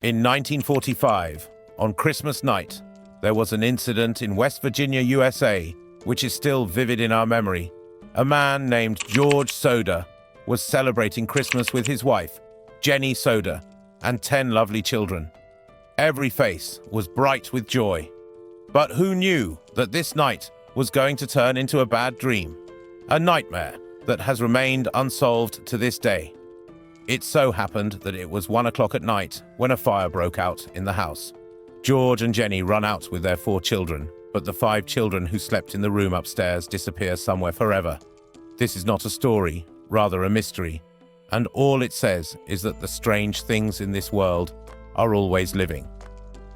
In 1945, on Christmas night, there was an incident in West Virginia, USA, which is still vivid in our memory. A man named George Soder was celebrating Christmas with his wife, Jenny Soder, and 10 lovely children. Every face was bright with joy. But who knew that this night was going to turn into a bad dream? A nightmare that has remained unsolved to this day. It so happened that it was 1 o'clock at night when a fire broke out in the house. George and Jenny run out with their 4 children, but the 5 children who slept in the room upstairs disappear somewhere forever. This is not a story, rather a mystery, and all it says is that the strange things in this world are always living.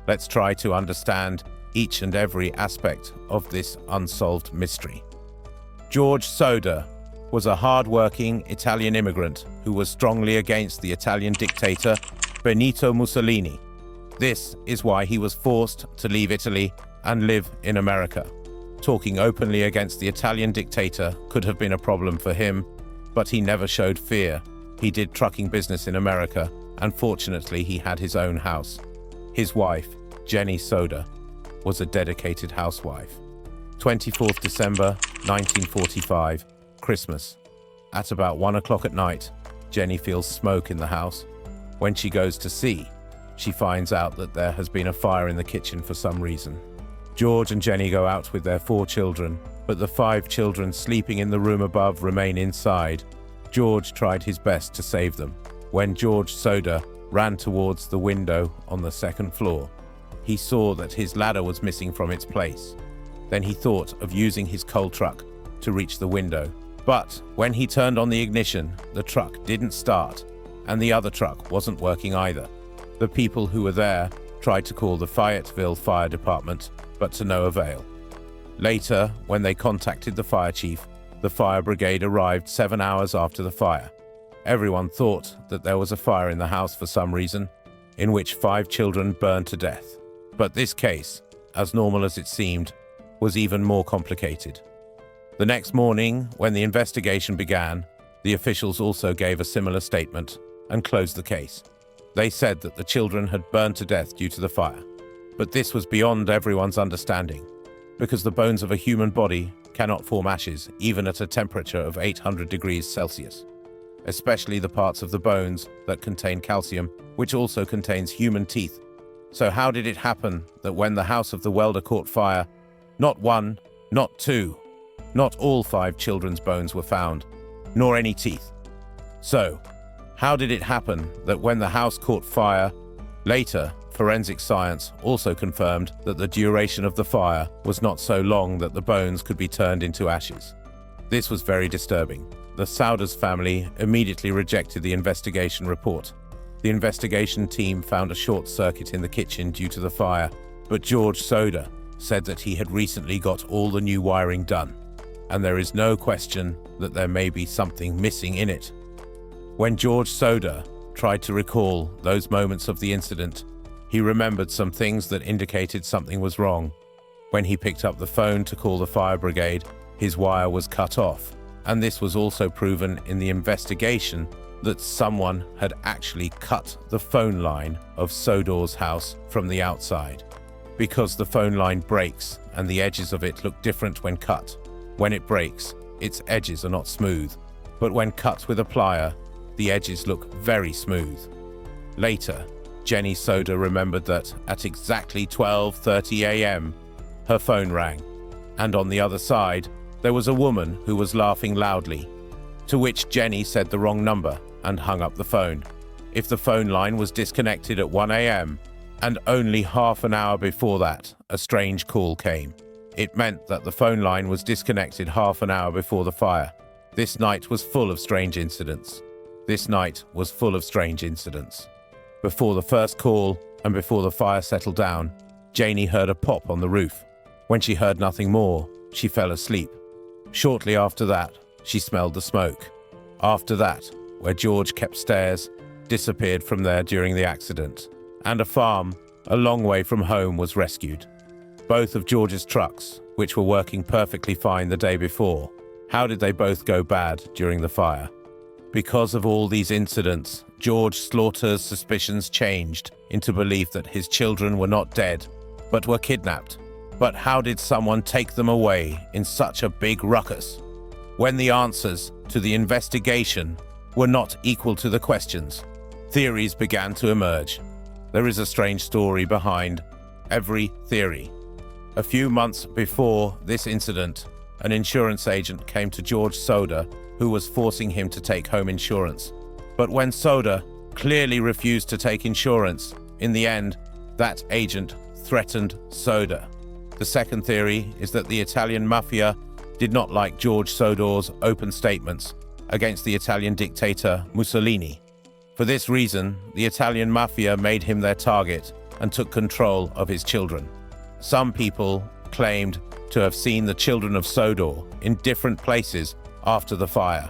Let's try to understand each and every aspect of this unsolved mystery. George Soder was a hard-working Italian immigrant who was strongly against the Italian dictator Benito Mussolini. This is why he was forced to leave Italy and live in America. Talking openly against the Italian dictator could have been a problem for him, but he never showed fear. He did trucking business in America, and fortunately he had his own house. His wife, Jenny Soder, was a dedicated housewife. 24th December 1945, Christmas. At about 1 o'clock at night, Jenny feels smoke in the house. When she goes to see, she finds out that there has been a fire in the kitchen for some reason. George and Jenny go out with their 4 children, but the 5 children sleeping in the room above remain inside. George tried his best to save them. When George Soder ran towards the window on the 2nd floor, he saw that his ladder was missing from its place. Then he thought of using his coal truck to reach the window. But when he turned on the ignition, the truck didn't start, and the other truck wasn't working either. The people who were there tried to call the Fayetteville Fire Department, but to no avail. Later, when they contacted the fire chief, the fire brigade arrived 7 hours after the fire. Everyone thought that there was a fire in the house for some reason, in which 5 children burned to death. But this case, as normal as it seemed, was even more complicated. The next morning, when the investigation began, the officials also gave a similar statement and closed the case. They said that the children had burned to death due to the fire. But this was beyond everyone's understanding, because the bones of a human body cannot form ashes even at a temperature of 800 degrees Celsius, especially the parts of the bones that contain calcium, which also contains human teeth. So how did it happen that when the house of the welder caught fire, not 1, not 2, not all 5 children's bones were found, nor any teeth? So, how did it happen that when the house caught fire, later, forensic science also confirmed that the duration of the fire was not so long that the bones could be turned into ashes? This was very disturbing. The Souders family immediately rejected the investigation report. The investigation team found a short circuit in the kitchen due to the fire, but George Soder said that he had recently got all the new wiring done, and there is no question that there may be something missing in it. When George Soder tried to recall those moments of the incident, he remembered some things that indicated something was wrong. When he picked up the phone to call the fire brigade, his wire was cut off, and this was also proven in the investigation that someone had actually cut the phone line of Soder's house from the outside. Because the phone line breaks and the edges of it look different when cut. When it breaks, its edges are not smooth, but when cut with a plier, the edges look very smooth. Later, Jenny Soder remembered that at exactly 12:30 a.m., her phone rang, and on the other side, there was a woman who was laughing loudly, to which Jenny said the wrong number and hung up the phone. If the phone line was disconnected at 1 a.m., and only half an hour before that, a strange call came. It meant that the phone line was disconnected half an hour before the fire. This night was full of strange incidents. Before the first call and before the fire settled down, Janie heard a pop on the roof. When she heard nothing more, she fell asleep. Shortly after that, she smelled the smoke. After that, where George kept stairs, disappeared from there during the accident, and a farm a long way from home was rescued. Both of George's trucks, which were working perfectly fine the day before, how did they both go bad during the fire? Because of all these incidents, George Slaughter's suspicions changed into belief that his children were not dead, but were kidnapped. But how did someone take them away in such a big ruckus, when the answers to the investigation were not equal to the questions? Theories began to emerge. There is a strange story behind every theory. A few months before this incident, an insurance agent came to George Soder, who was forcing him to take home insurance. But when Soder clearly refused to take insurance, in the end, that agent threatened Soder. The second theory is that the Italian mafia did not like George Soder's open statements against the Italian dictator Mussolini. For this reason, the Italian mafia made him their target and took control of his children. Some people claimed to have seen the children of Sodor in different places after the fire.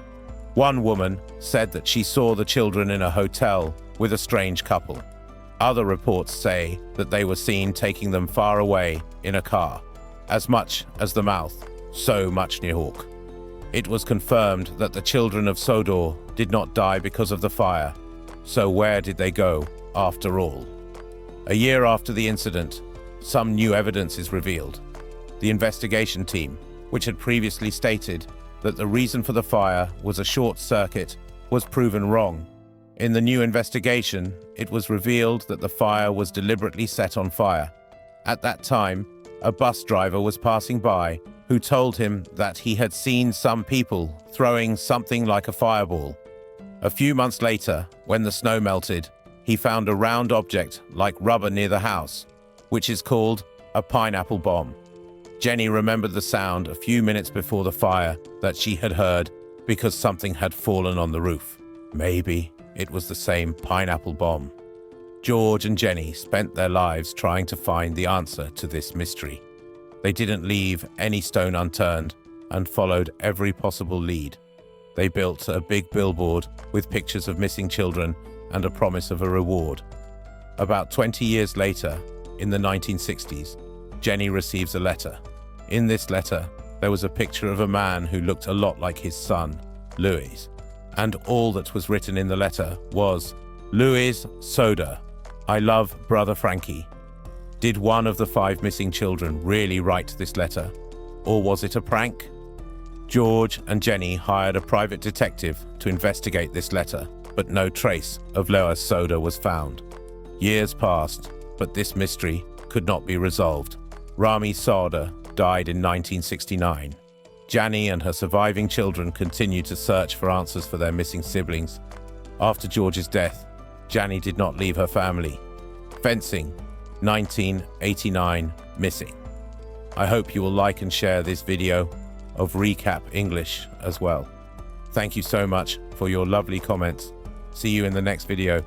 One woman said that she saw the children in a hotel with a strange couple. Other reports say that they were seen taking them far away in a car, as much as the mouth, so much near Hawk. It was confirmed that the children of Sodor did not die because of the fire. So where did they go after all? A year after the incident, some new evidence is revealed. The investigation team, which had previously stated that the reason for the fire was a short circuit, was proven wrong. In the new investigation, it was revealed that the fire was deliberately set on fire. At that time, a bus driver was passing by who told him that he had seen some people throwing something like a fireball. A few months later, when the snow melted, he found a round object like rubber near the house, which is called a pineapple bomb. Jenny remembered the sound a few minutes before the fire that she had heard because something had fallen on the roof. Maybe it was the same pineapple bomb. George and Jenny spent their lives trying to find the answer to this mystery. They didn't leave any stone unturned and followed every possible lead. They built a big billboard with pictures of missing children and a promise of a reward. About 20 years later, in the 1960s, Jenny receives a letter. In this letter, there was a picture of a man who looked a lot like his son, Louis. And all that was written in the letter was, "Louis Soder, I love brother Frankie." Did one of the 5 missing children really write this letter? Or was it a prank? George and Jenny hired a private detective to investigate this letter, but no trace of Louis Soder was found. Years passed, but this mystery could not be resolved. Rami Soder died in 1969. Jenny and her surviving children continued to search for answers for their missing siblings. After George's death, Jenny did not leave her family. Fencing, 1989, missing. I hope you will like and share this video of Recap English as well. Thank you so much for your lovely comments. See you in the next video.